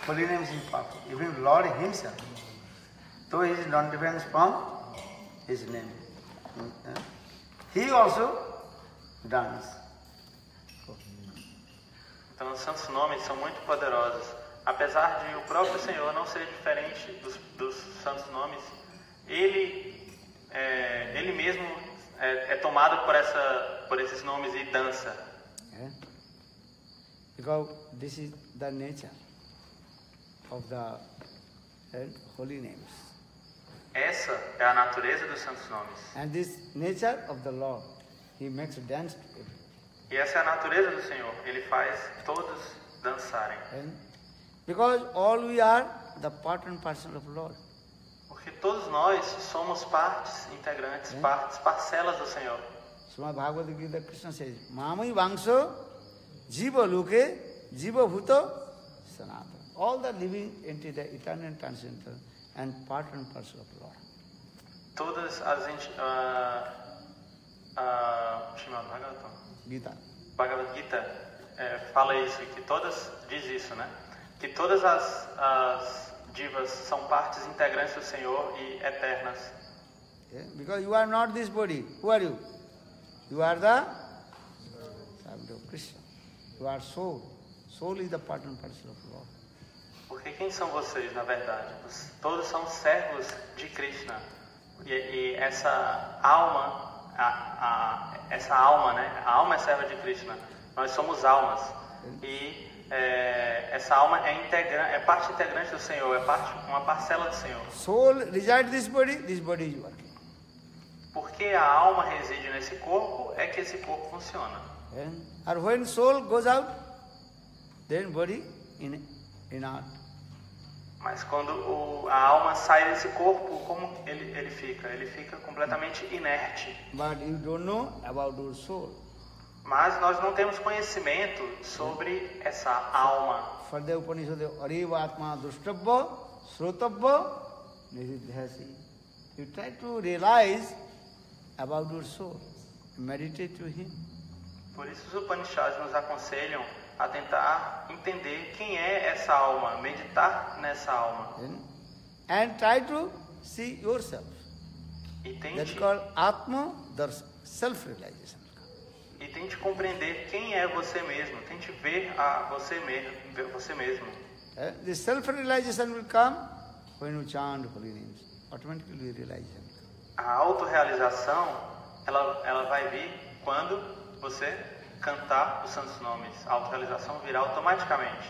Holy name is powerful. Even Lord himself, though he is not different from his name. He also dance. Então, os santos nomes são muito poderosos. Apesar de o próprio Senhor não ser diferente dos santos nomes, ele mesmo é tomado por esses nomes e dança. Yeah? Because this is the nature of the holy names. Essa é a natureza dos santos nomes. And this nature of the Lord, He makes dance to everyone. E essa é a natureza do Senhor. Ele faz todos dançarem. And because all we are the part and parcel of Lord. Porque todos nós somos partes integrantes, parcelas do Senhor. Srimad Bhagavad Gita, Krishna says, Mamai Vangso Jiva Luke Jiva Bhuto Sanatana. All the living entity, the eternal and transcendental, and part and parcel of Lord. Todas as Srimad Bhagavad Gita fala isso, que todas diz isso, né? Que todas as divas são partes integrantes do Senhor e eternas. Yeah? Because you are not this body. Who are you? You are the servant of Krishna. You are soul. Soul is the part and parcel of Lord. Porque quem são vocês, na verdade? Todos são servos de Krishna. E essa alma, né? A alma é serva de Krishna. Nós somos almas. E essa alma é parte integrante do Senhor, uma parcela do Senhor. Soul resides this body is working. Porque a alma reside nesse corpo, é que esse corpo funciona. And when soul goes out, then body inert. Mas quando a alma sai desse corpo, como ele fica? Ele fica completamente inerte. But you don't know about your soul. Mas nós não temos conhecimento sobre essa alma. For the Upanishad, Ariva Atma Drushtavya Srotavya Niridhyasi. You try to realize about your soul. Meditate to Him. Por isso os Upanishads nos aconselham a tentar entender quem é essa alma, meditar nessa alma. And try to see yourself. E That's called Atma Darshan, self-realization. E tente compreender quem é você mesmo. Tente ver você mesmo. The self-realization will come when you chant holy names. Automatically realization. A autorrealização, ela vai vir quando você cantar os santos nomes. A autorrealização virá automaticamente.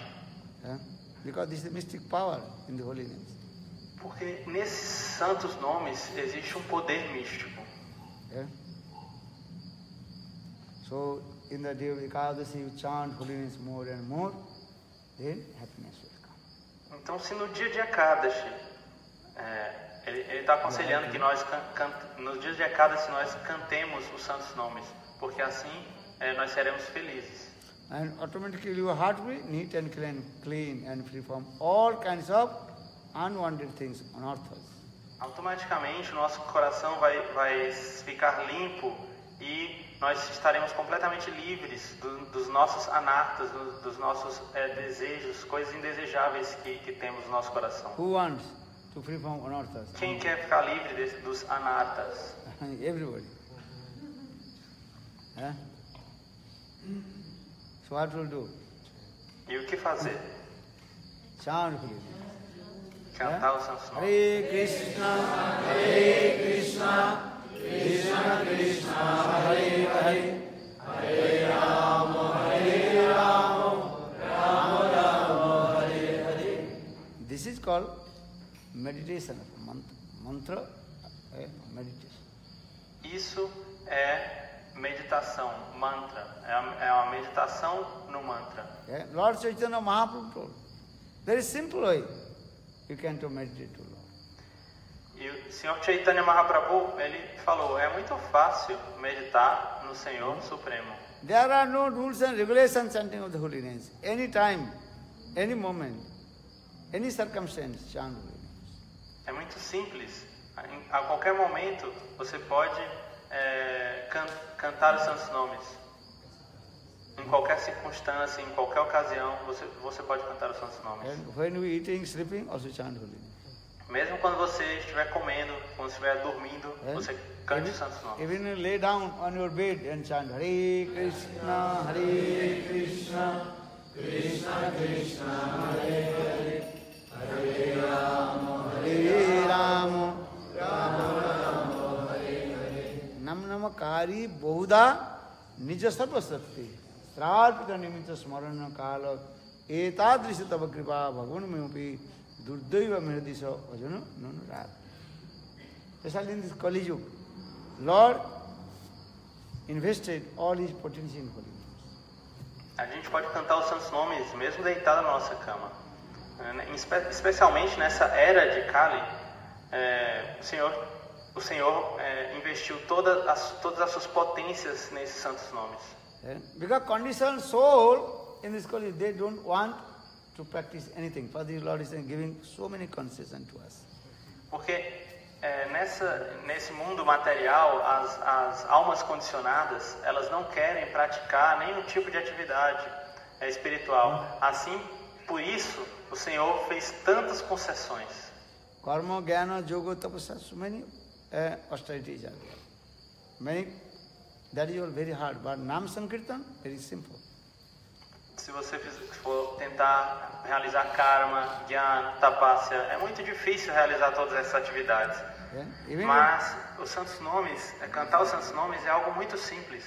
Because this is the mystic power in the holy names. Porque nesses santos nomes existe um poder místico. So, in the day of Ekadasi, you chant holiness more and more, then happiness will come. Então, se no dia de Ekadashi, ele está aconselhando que nós, nos dias de Ekadashi, nós cantemos os santos nomes, porque assim nós seremos felizes. And automatically your heart will be neat and clean and free from all kinds of unwanted things, unearths. Automaticamente o nosso coração vai ficar limpo e nós estaremos completamente livres dos nossos anartas, dos nossos desejos, coisas indesejáveis que temos no nosso coração. Who wants to free from unearthas? Quem quer ficar livre dos anartas? Everybody. So what will do? E o que fazer? Chant holy names. Cantar os santos nomes. Hare Krishna, Krishna Krishna, Hare Hare, Hare Rama, Rama Rama, Hare Hare. This is called meditation of mantra, meditation. Isso é meditação, mantra. É uma meditação no mantra. Lord Chaitanya Mahaprabhu told, very simple way you can to meditate to Lord. E o Senhor Chaitanya Mahaprabhu, ele falou, é muito fácil meditar no Senhor Supremo. There are no rules and regulations chanting of the holy names. Any time, any moment, any circumstance, chant holy names. É muito simples. A qualquer momento você pode cantar os santos nomes. Em qualquer circunstância, em qualquer ocasião, você pode cantar os santos nomes. And when we eating, sleeping, also chant holy names. Mesmo quando você estiver comendo, quando estiver dormindo, você cante os santos nomes. Even you lay down on your bed and chant Hare Krishna, Krishna Krishna, Hare Hare, Hare Rama, Rama Rama, Hare Hare. Nam Namakari Bohuda Nija Sarvasatti Strarpita Nimita Smarana Kala Etadrisa Tava Kripa Bhagavan Meyopi Durdaiva Miradisa Vajana Nunurad. Especially in this Kali Yuga, Lord invested all his potency in holy names. A gente pode cantar os santos nomes mesmo deitado na nossa cama. Especialmente nessa era de Kali, o Senhor investiu todas as suas potências nesses santos nomes. Because conditioned soul in this Kali, they don't want to practice anything. For the Lord is giving so many concessions to us. Porque nesse mundo material, as almas condicionadas, elas não querem praticar nenhum tipo de atividade espiritual. Assim, por isso, o Senhor fez tantas concessões. Karma, Jnana, Yoga, Tapasya, so many austerities are there. Many, that is all very hard, but Nam Sankirtan, very simple. Se você for tentar realizar karma, jnana, tapasya, é muito difícil realizar todas essas atividades. Mas os santos nomes, cantar os santos nomes é algo muito simples.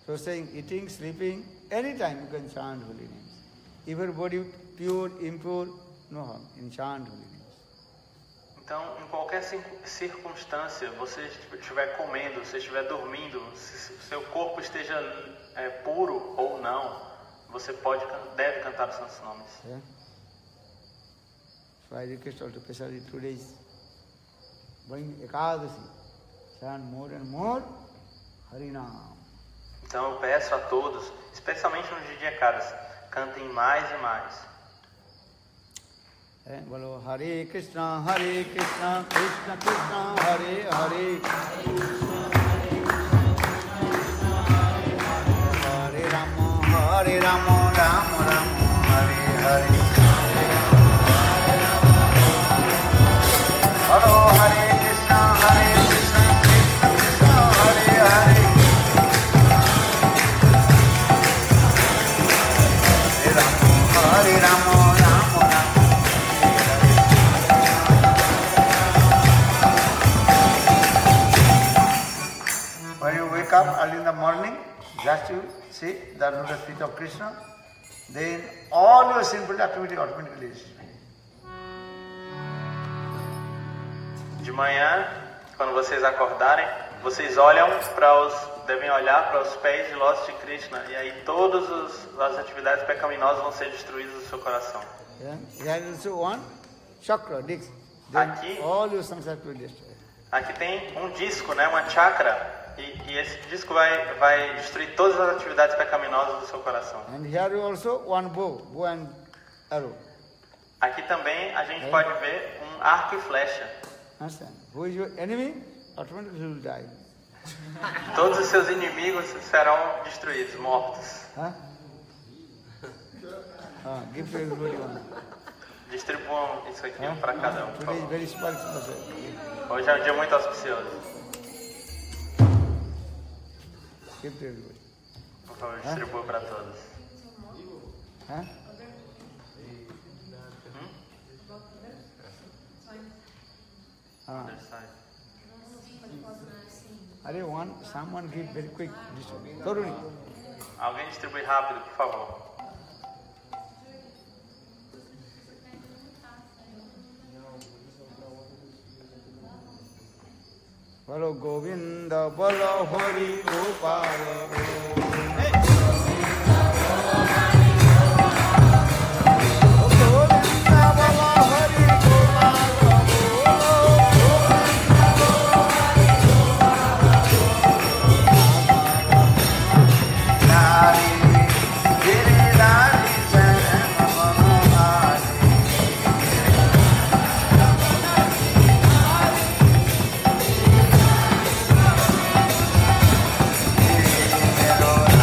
So saying, eating, sleeping, anytime you can chant holy names. If your body pure, impure, no harm, in chant holy names. Então, em qualquer circunstância, você estiver comendo, você estiver dormindo, se o seu corpo esteja puro ou não, você deve cantar os santos nomes. So I request also, especially 2 days, bring Ekadasi, chant more and more Harinam. Então eu peço a todos, especialmente no dia de Ekadasi, cantem mais e mais. Bolo Hare Krishna, Krishna Krishna, Hare Hare, Hare Rama, Rama Rama, Hare Hare. Bolo Hare Krishna, Krishna Krishna, Hare Hare, Hare Rama, Rama Rama. When you wake up early in the morning, just you see the lotus feet of Krishna, then all your sinful activity automatically is. De manhã, quando vocês acordarem, vocês devem olhar para os pés de lótus de Krishna, e aí todas as atividades pecaminosas vão ser destruídas do seu coração. There is also one chakra, disc. Then all your samsara will be destroyed. Aqui tem um disco, né, uma chakra. E esse disco vai destruir todas as atividades pecaminosas do seu coração. And here also one bow and arrow. Aqui também a gente pode ver um arco e flecha. Understand? Who is your enemy? Automatically he will die. Todos os seus inimigos serão destruídos, mortos. Give to everybody one. Distribuam isso aqui para cada um. Today is very special. Hoje é um dia muito auspicioso. Give to everybody. Por favor, distribua para todos. Someone give very quick. Toruni. Alguém distribui rápido, por favor. Bolo Govinda, Bolo Hari Gopala. Hare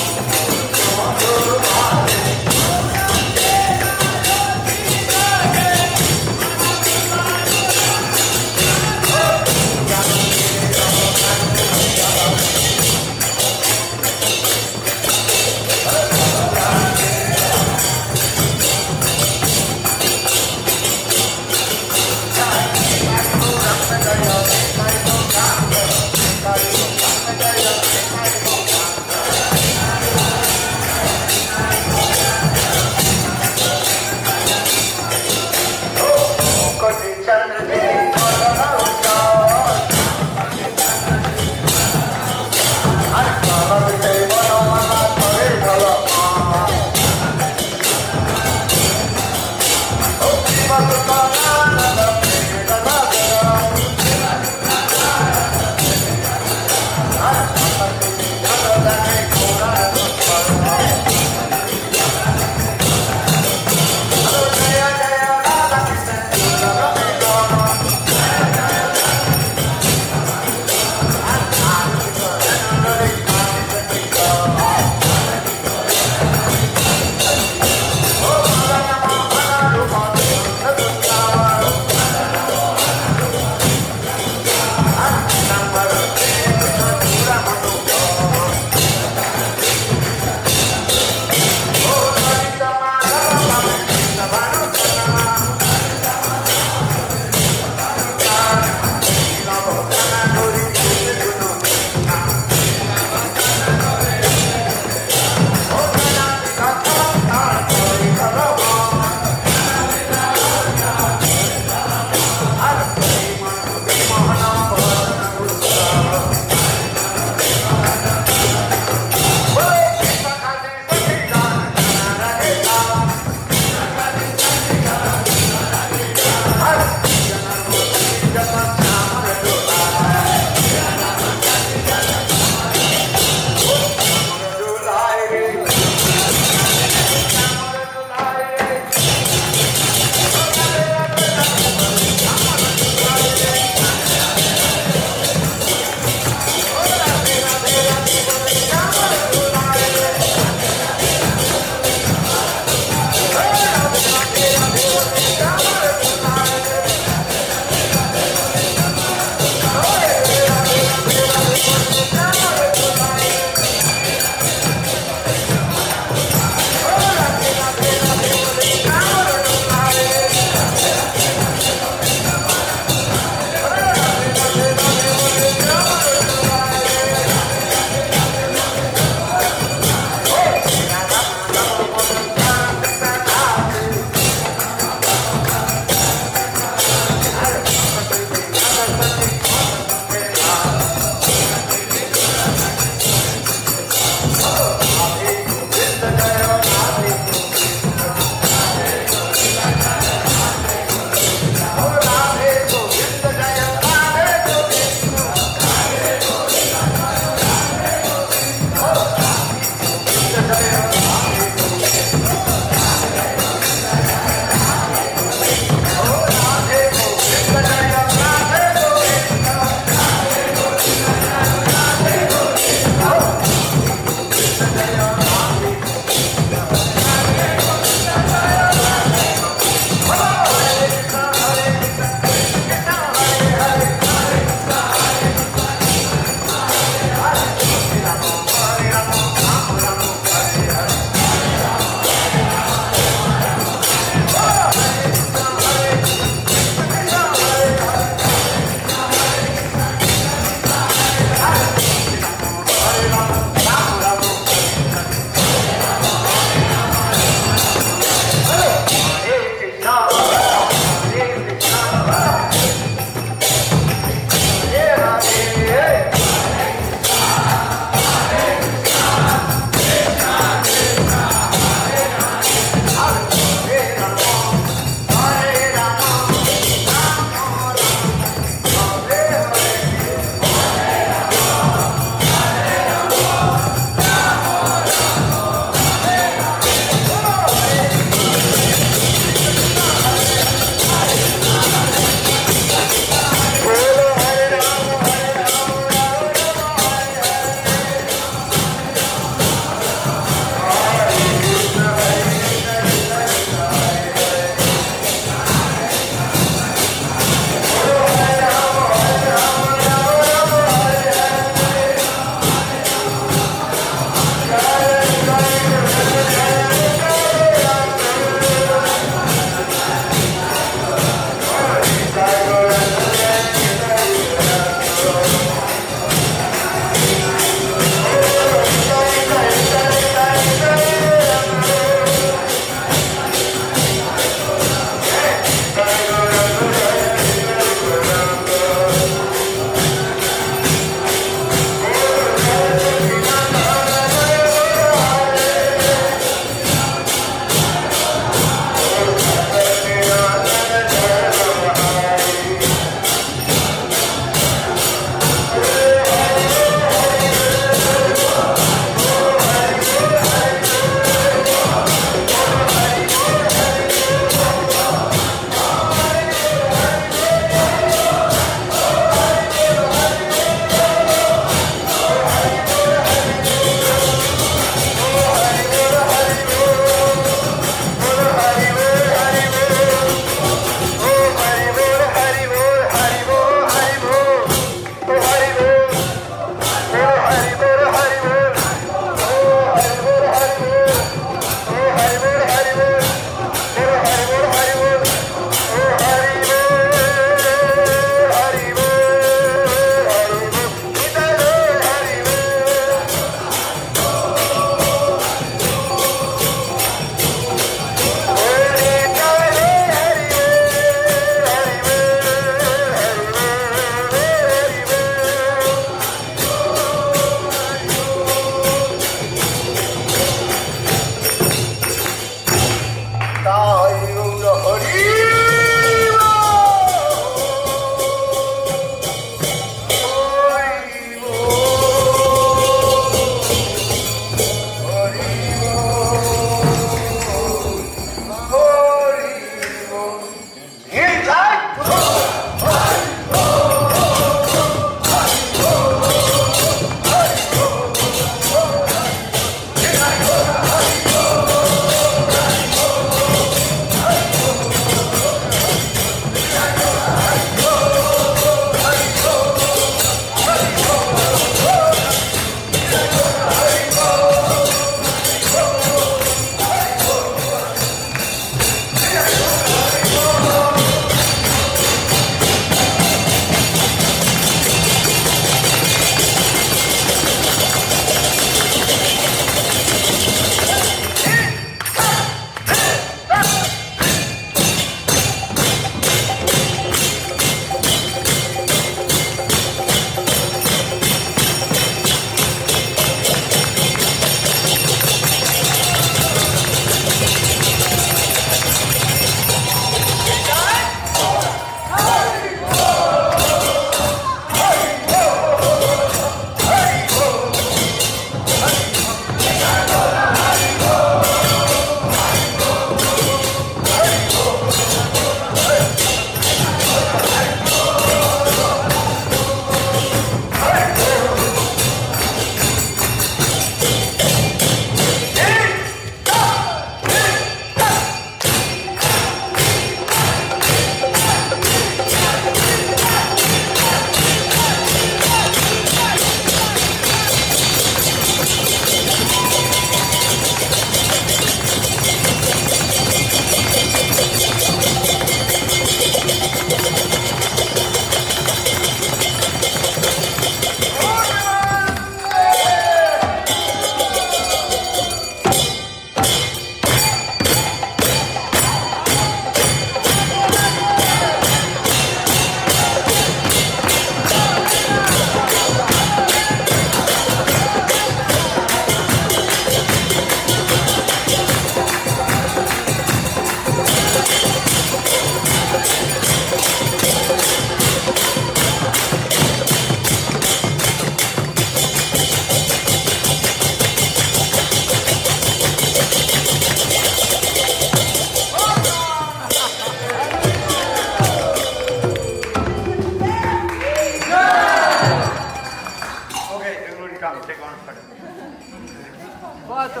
Foto!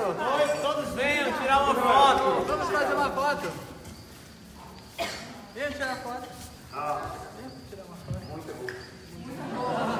Todos venham tirar uma foto! Vamos fazer uma foto! Venham tirar foto! Venham tirar uma foto! Muito bom!